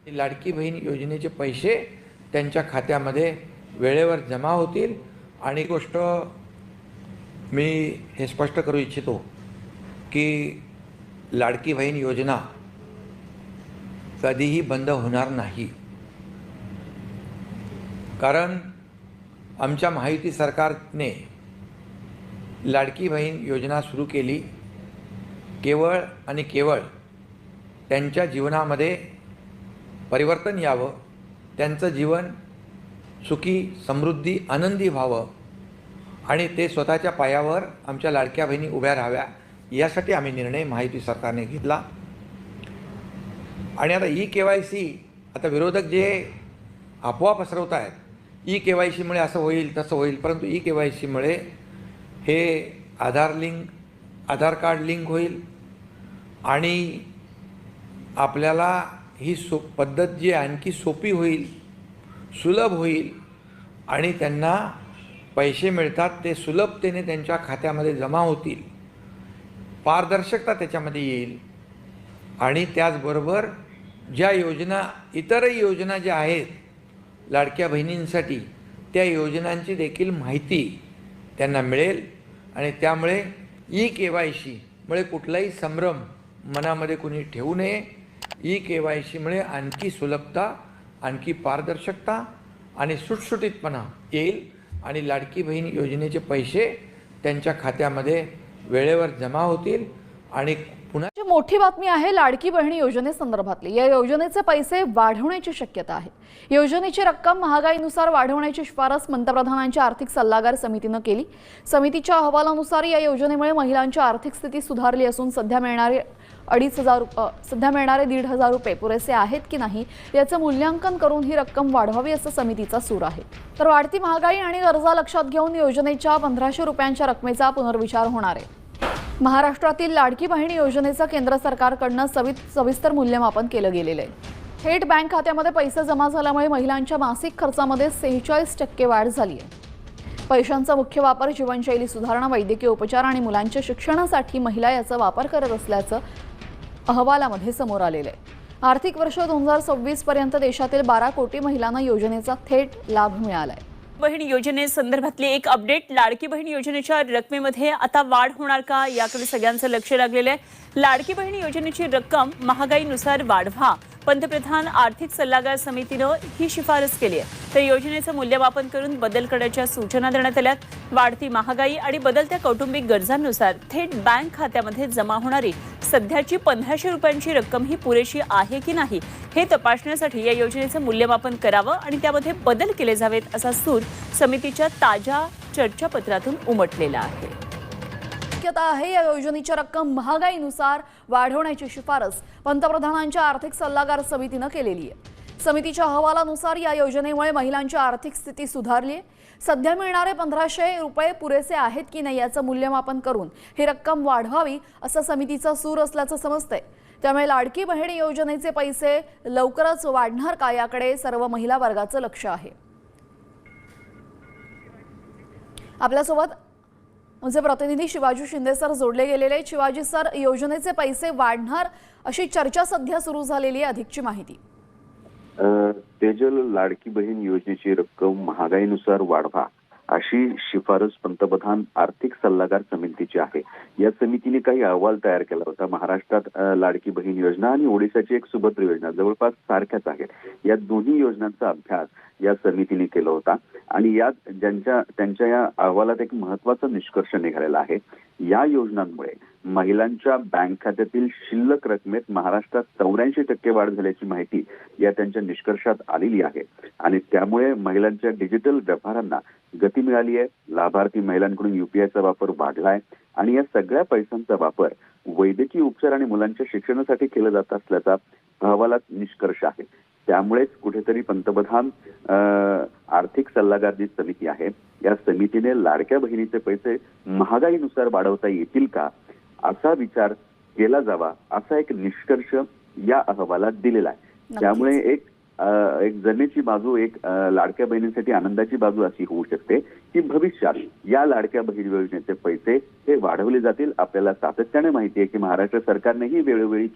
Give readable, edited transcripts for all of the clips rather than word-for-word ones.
लाडकी बहीण योजनेचे पैसे त्यांच्या खात्यामध्ये वेळेवर जमा होतील। आणि गोष्ट मी हे स्पष्ट करू इच्छितो की लाडकी बहीण योजना कधीही बंद होणार नाही। कारण आमच्या महायुती सरकारने लाडकी बहीण योजना सुरू केली केवळ आणि केवळ त्यांच्या जीवनामध्ये परिवर्तन यावं, त्यांचं जीवन सुखी समृद्धी आनंदी व्हावं आणि ते स्वतःच्या पायावर आमच्या लाडक्या बहिणी उभ्या राहाव्या यासाठी आम्ही निर्णय महायुती सरकारने घेतला। आणि आता ई-KYC आता विरोधक जे अफवा पसरवत आहेत, ई-KYC मुळे असं होईल तसं होईल, परंतु ई-KYC मुळे हे आधार कार्ड लिंक होईल आणि आपल्याला ही पद्धत जी आणखी सोपी होईल, सुलभ होईल आणि त्यांना पैसे मिळतात ते सुलभतेने त्यांच्या खात्यामध्ये जमा होतील, पारदर्शकता त्याच्यामध्ये येईल। आणि त्याचबरोबर ज्या योजना इतरही योजना ज्या आहेत लाडक्या बहिणींसाठी त्या योजनांची देखील माहिती त्यांना मिळेल आणि त्यामुळे ई-KYC मुळे कुठलाही संभ्रम मनामध्ये कुणी ठेवू नये। ई-KYC मुळे आणखी सुलभता, आणखी पारदर्शकता आणि सुटसुटीतपणा येईल आणि लाडकी बहीण योजनेचे पैसे त्यांच्या खात्यामध्ये वेळेवर जमा होतील। आणि पुन्हा मोठी बातमी आहे लाडकी बहीण योजनेसंदर्भातली। या योजनेचे पैसे वाढवण्याची शक्यता आहे। योजनेची रक्कम महागाईनुसार वाढवण्याची शिफारस पंतप्रधानांच्या आर्थिक सल्लागार समितीने केली। समितीच्या अहवालानुसार या योजनेमुळे महिलांची आर्थिक स्थिती सुधारली असून सध्या मिळणारे 1,500 रुपये पुरेसे आहेत की नाही याचे मूल्यांकन करून ही रक्कम वाढवावी असं समितीचा सूर आहे। तर वाढती महागाई आणि गरजा लक्षात घेऊन योजनेच्या 1,500 रुपयांच्या रकमेचा पुनर्विचार होणार आहे। महाराष्ट्रातील लाडकी बहीण योजनेचं केंद्र सरकारकडून सविस्तर मूल्यमापन केलं गेलेलं आहे। थेट बँक खात्यामध्ये पैसे जमा झाल्यामुळे महिलांच्या मासिक खर्चामध्ये 46% वाढ झाली आहे। पैशांचा मुख्य वापर जीवनशैली सुधारणा, वैद्यकीय उपचार आणि मुलांच्या शिक्षणासाठी महिला याचा वापर करत असल्याचं अहवालामध्ये समोर आलेलं आहे। आर्थिक वर्ष 2026 पर्यंत देशातील 12 कोटी महिलांना योजनेचा थेट लाभ मिळाला आहे। बहीण योजनेसंदर्भातली एक अपडेट, लाडकी बहीण योजनेच्या रकमेमध्ये आता वाढ होणार का याकडे सगळ्यांचं लक्ष लागलेलं आहे। लाडकी बहीण योजनेची रक्कम महागाईनुसार वाढवा, पंतप्रधान आर्थिक सल्लागार समितीनं ही शिफारस केली आहे। तर योजनेचं मूल्यमापन करून बदल करण्याच्या सूचना देण्यात आल्यात। वाढती महागाई आणि बदलत्या कौटुंबिक गरजांनुसार थेट बँक खात्यामध्ये जमा होणारी सध्याची 1,500 रुपयांची रक्कम ही पुरेशी आहे की नाही हे तपासण्यासाठी या योजनेचं मूल्यमापन करावं आणि त्यामध्ये बदल केले जावेत असा सूर समितीच्या ताज्या चर्चापत्रातून उमटलेला आहे। शक्यता आहे या योजनेची रक्कम महागाईनुसार वाढवण्याची शिफारस पंतप्रधानांच्या आर्थिक सल्लागार समितीने केलेली आहे। समितीच्या अहवालानुसार या योजनेमुळे महिलांची आर्थिक स्थिती सुधारली आहे। सध्या मिळणारे 1,500 रुपये पुरेसे आहेत की नाही याचं मूल्यमापन करून ही रक्कम वाढवावी असं समितीचा सूर असल्याचं समजतंय। त्यामुळे लाडकी बहीण योजनेचे पैसे लवकरच वाढणार का याकडे सर्व महिला वर्गाचं लक्ष आहे। आपल्यासोबत आमचे प्रतिनिधी शिवाजी शिंदे सर जोडले गेलेले आहेत। शिवाजी सर, योजनेचे पैसे वाढणार अशी चर्चा सध्या सुरू झालेली आहे, अधिकची माहिती। तेजल, लाडकी बहीण योजनेची रक्कम महागाईनुसार वाढवा अशी शिफारस पंतप्रधान आर्थिक सल्लागार समितीची आहे। या समितीने काही अहवाल तयार केला होता। महाराष्ट्रात लाडकी बहीण योजना आणि ओडिशाची एक सुभद्र योजना जवळपास सारख्याच आहेत। या दोन्ही योजनांचा अभ्यास या समितीने केला होता आणि यात त्यांच्या या अहवालात एक महत्त्वाचा निष्कर्ष निघालेला आहे। या योजनांमुळे महिलांच्या बँक खात्यातील शिल्लक रकमेत महाराष्ट्रात 84% वाढ झाल्याची माहिती या त्यांच्या निष्कर्षात आलेली आहे आणि त्यामुळे महिलांच्या डिजिटल व्यवहारांना गती मिळाली आहे। लाभार्थी महिलांकडून UPIचा वापर वाढलाय आणि या सगळ्या पैशांचा वापर वैद्यकीय उपचार आणि मुलांच्या शिक्षणासाठी केला जात असल्याचा अहवालात निष्कर्ष आहे। त्यामुळेच कुठेतरी पंतप्रधान आर्थिक सल्लागार जी समिती आहे या समितीने लाडक्या बहिणीचे पैसे महागाईनुसार वाढवता येतील का असा विचार केला जावा असा एक निष्कर्ष या अहवालात दिलेला आहे। त्यामुळे एक जमेची बाजू, एक लाडक्या बहिणींसाठी आनंदाची बाजू अशी होऊ शकते की भविष्यात या लाडक्या बहीण योजनेचे पैसे हे वाढवले जातील। आपल्याला सातत्याने माहिती आहे की महाराष्ट्र सरकारनेही वेळोवेळी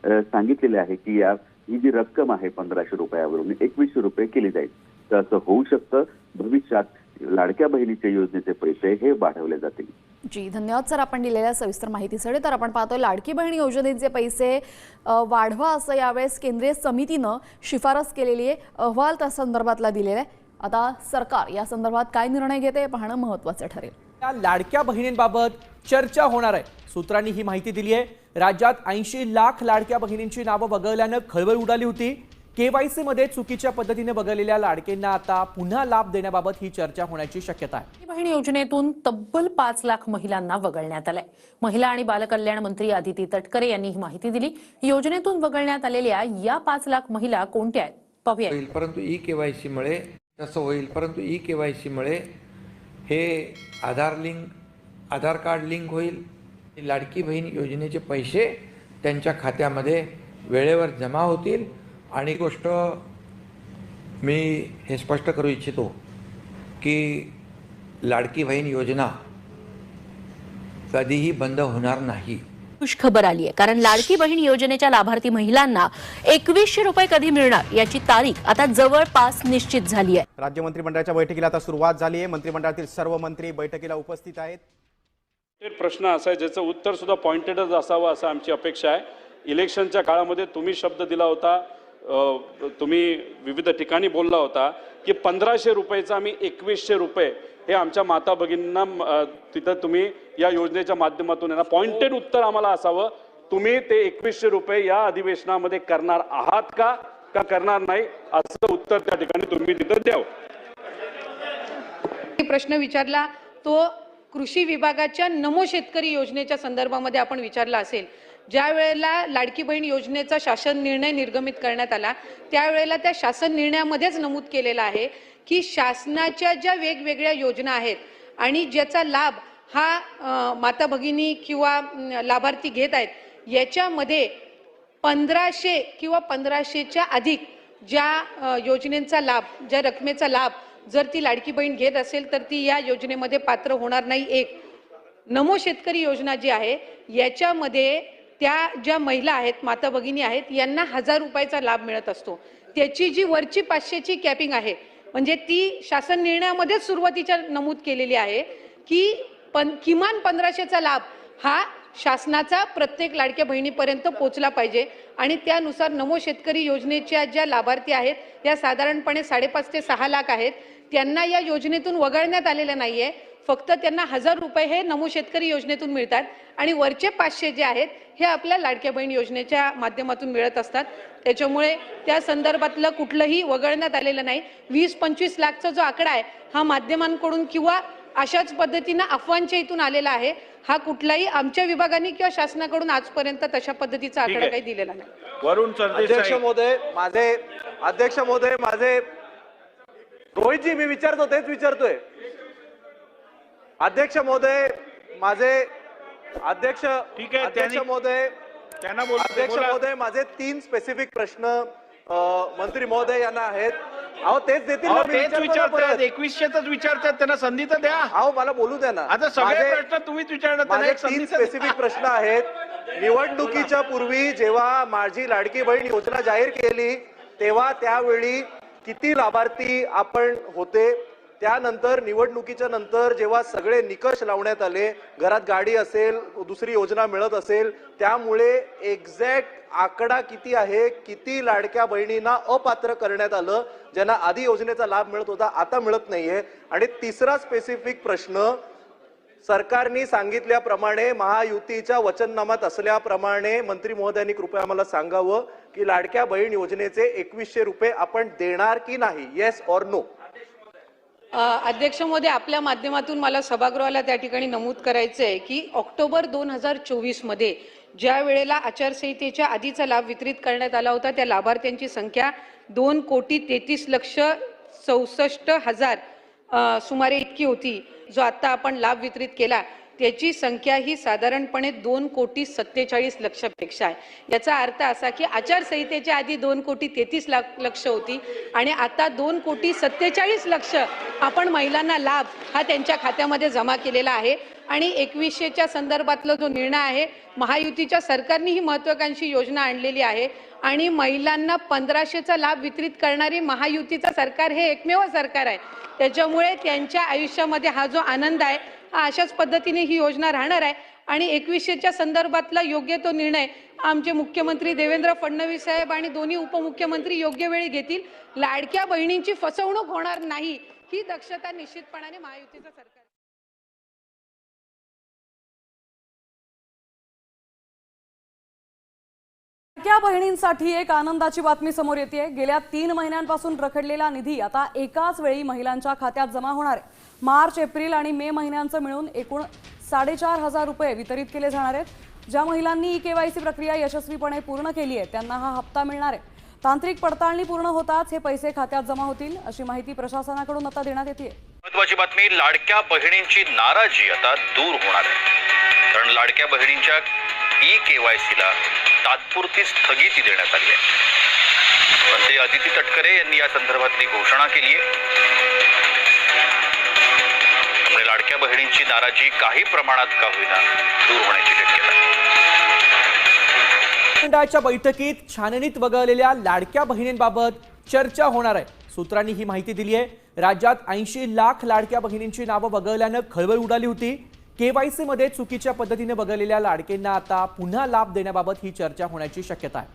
सांगितलेले आहे की या ही जी रक्कम आहे 1500 रुपयावरून 2100 रुपये केली जाईल. तर असं होऊ शकतं भविष्यात लाडक्या बहिणीच्या योजनेचे पैसे हे वाढवले जातील. जी धन्यवाद सर आपण दिलेल्या सविस्तर माहितीसाठी. तर आपण पाहतोय लाडकी बहीण योजनेचे पैसे वाढवा असं यावेळेस केंद्रीय समितीनं शिफारस केलेली आहे. अहवाल त्या संदर्भातला दिलेला आहे. आता सरकार या संदर्भात काय निर्णय घेते हे पाहणं महत्त्वाचं ठरेल. या लाडक्या बहिणींबाबत चर्चा होणार आहे. सूत्रांनी ही माहिती दिली आहे. राज्यात 80 लाख लाडक्या बहिणींची नावं वगळल्यानं खळबळ उडाली होती. केवायसी मध्ये चुकीच्या पद्धतीने वगळलेल्या लाडकेंना आता पुन्हा लाभ देण्याबाबत ही चर्चा होण्याची शक्यता आहे. लाडकी बहीण योजनेतून तब्बल 5 लाख महिलांना वगळण्यात आलंय. महिला आणि बालकल्याण मंत्री आदिती तटकरे यांनी ही माहिती दिली. योजनेतून वगळण्यात आलेल्या या 5 लाख महिला कोणत्या आहेत पाहूया. परंतु ई केवायसी मुळे तसं होईल. परंतु ई केवायसी मुळे हे आधार कार्ड लिंक होईल. लाडकी बहीण योजनेचे पैसे त्यांच्या खात्यामध्ये वेळेवर जमा होतील. आणि गोष्ट मी हे स्पष्ट करू इच्छितो की लाडकी बहीण योजना कधीही बंद होणार नाही. खुश खबर आली आहे, कारण लाडकी बहीण योजनेच्या लाभार्थी महिलांना 2100 रुपये कधी मिळणार याची तारीख आता जवळपास निश्चित झाली आहे. राज्य मंत्रिमंडळाच्या बैठकीला आता सुरुवात झाली आहे. मंत्रिमंडळातील सर्व मंत्री बैठकीला उपस्थित आहेत. प्रश्न असा आहे ज्याचं उत्तर सुद्धा पॉइंटेडच असावं असं आमची अपेक्षा आहे. इलेक्शनच्या काळामध्ये तुम्ही शब्द दिला होता, तुम्ही विविध ठिकाणी बोलला होता की 1500 रुपयाचा आम्ही 2100 रुपये हे आमच्या माता भगिनींना तिथं तुम्ही या योजनेच्या माध्यमातून यांना पॉइंटेड उत्तर आम्हाला असावं. तुम्ही ते 2100 रुपये या अधिवेशनामध्ये करणार आहात का करणार नाही असं उत्तर त्या ठिकाणी तुम्ही तिथं द्यावं. प्रश्न विचारला तो कृषी विभागाच्या नमो शेतकरी योजनेच्या संदर्भामध्ये आपण विचारला असेल. ज्या वेळेला लाडकी बहीण योजनेचा शासन निर्णय निर्गमित करण्यात आला त्यावेळेला त्या शासन निर्णयामध्येच नमूद केलेलं आहे की शासनाच्या ज्या वेगवेगळ्या योजना आहेत आणि ज्याचा लाभ हा माता भगिनी किंवा लाभार्थी घेत आहेत याच्यामध्ये 1500 किंवा 1500च्या अधिक ज्या योजनेचा लाभ, ज्या रकमेचा लाभ जर ती लाडकी बहीण घेत असेल तर ती या योजनेमध्ये पात्र होणार नाही. एक नमो शेतकरी योजना जी आहे याच्यामध्ये त्या ज्या महिला आहेत, माता भगिनी आहेत, यांना 1000 रुपयाचा लाभ मिळत असतो. त्याची जी वरची 500ची कॅपिंग आहे म्हणजे ती शासन निर्णयामध्येच सुरुवातीच्या नमूद केलेली आहे की किमान 1500चा लाभ हा शासनाचा प्रत्येक लाडक्या बहिणीपर्यंत पोहोचला पाहिजे. आणि त्यानुसार नमो शेतकरी योजनेच्या ज्या लाभार्थी आहेत त्या साधारणपणे 5.5 ते 6 लाख आहेत. त्यांना या योजनेतून वगळण्यात आलेलं नाहीये. फक्त त्यांना 1000 रुपये हे नमो शेतकरी योजनेतून मिळतात आणि वरचे 500 जे आहेत हे आपल्या लाडक्या बहीण योजनेच्या माध्यमातून मिळत असतात. त्याच्यामुळे त्या संदर्भातलं कुठलंही वगळण्यात आलेलं नाही. 20-25 लाखचा जो आकडा आहे हा माध्यमांकडून किंवा अशाच पद्धतीनं अफवांच्या इथून आलेला आहे. हा कुठलाही आमच्या विभागाने किंवा शासनाकडून आजपर्यंत तशा पद्धतीचा आकडा काही दिलेला नाही. वरुण अध्यक्ष महोदय माझे रोहितजी मी विचारतो तेच विचारतोय. अध्यक्ष महोदय माझे अध्यक्ष महोदय माझे 3 स्पेसिफिक प्रश्न मंत्री महोदय यांना आहेत. अहो तेच देतील ना. 2100च विचारतात, त्यांना संधी तर द्या. अहो मला बोलू द्या ना. आता सगळे प्रश्न तुम्हीच विचारणार. माझे 3 स्पेसिफिक प्रश्न आहेत. निवडणुकीच्या पूर्वी जेव्हा माझी लाडकी बहीण योजना जाहीर केली तेव्हा त्यावेळी किती लाभार्थी आपण होते? त्यानंतर निवडणुकीच्या नंतर जेव्हा सगळे निकष लावण्यात आले, घरात गाडी असेल, दुसरी योजना मिळत असेल, त्यामुळे एक्झॅक्ट आकडा किती आहे, किती लाडक्या बहिणींना अपात्र करण्यात आलं ज्यांना आधी योजनेचा लाभ मिळत होता आता मिळत नाहीये. आणि तिसरा स्पेसिफिक प्रश्न, सरकारने सांगितल्याप्रमाणे महायुतीच्या वचननामात असल्याप्रमाणे मंत्री महोदयांनी कृपया आम्हाला सांगावं की लाडक्या बहीण योजनेचे 2100 रुपये आपण देणार की नाही? Yes or no? अध्यक्ष महोदय आपल्या माध्यमातून मला सभागृहाला त्या ठिकाणी नमूद करायचं आहे की ऑक्टोबर 2024 मध्ये ज्या वेळेला आचारसंहितेच्या आधीचा लाभ वितरित करण्यात आला होता त्या लाभार्थ्यांची संख्या 2,33,64,000 सुमारे इतकी होती. जो आता आपण लाभ वितरित केला त्याची संख्या ही साधारणपणे 2,47,00,000 पेक्षा आहे. याचा अर्थ असा की आचारसंहितेच्या आधी 2,33,00,000 होती आणि आता 2,47,00,000 आपण महिलांना लाभ हा त्यांच्या खात्यामध्ये जमा केलेला आहे. आणि 2100च्या संदर्भातला जो निर्णय आहे, महायुतीच्या सरकारने ही महत्त्वाकांक्षी योजना आणलेली आहे आणि महिलांना 1500चा लाभ वितरित करणारी महायुतीचं सरकार हे एकमेव सरकार आहे. त्याच्यामुळे त्यांच्या आयुष्यामध्ये हा जो आनंद आहे हा अशाच पद्धतीने ही योजना राहणार आहे आणि 2100च्या संदर्भातला योग्य तो निर्णय आमचे मुख्यमंत्री देवेंद्र फडणवीस साहेब आणि दोन्ही उपमुख्यमंत्री योग्य वेळी घेतील. लाडक्या बहिणींची फसवणूक होणार नाही ही दक्षता निश्चितपणाने महायुतीचं सरकार. लाडक्या बहिणींसाठी एक आनंदाची बातमी समोर येते. गेल्या 3 महिन्यांपासून रखडलेला निधी आता एकाच वेळी महिलांच्या खात्यात जमा होणार आहे. मार्च, एप्रिल आणि मे महिन्यांचं मिळून एकूण 4500 रुपये वितरित केले जाणार आहेत. ज्या महिलांनी KYC प्रक्रिया यशस्वीपणे पूर्ण केली आहे त्यांना हा हप्ता मिळणार आहे. तांत्रिक पडताळणी पूर्ण होताच हे पैसे खात्यात जमा होतील अशी माहिती प्रशासनाकडून आता देण्यात येते. महत्त्वाची बातमी, लाडक्या बहिणींची नाराजी आता दूर होणार आहे. कारण लाडक्या बहिणींच्या KYCला तात्पुरती स्थगिती देण्यात आली आहे. मंत्री आदिती तटकरे यांनी या संदर्भातली घोषणा केली आहे. त्यामुळे लाडक्या बहिणींची नाराजी काही प्रमाणात का होईना दूर होण्याची शक्यता आहे. मंडळाच्या बैठकीत छाननीत वगळलेल्या लाडक्या बहिणींबाबत चर्चा होणार आहे. सूत्रांनी ही माहिती दिली आहे. राज्यात 80 लाख लाडक्या बहिणींची नावं वगळल्यानं खळबळ उडाली होती. KYC मध्ये चुकीच्या पद्धतीने वगळलेल्या लाडकेंना आता पुन्हा लाभ देण्याबाबत ही चर्चा होण्याची शक्यता आहे.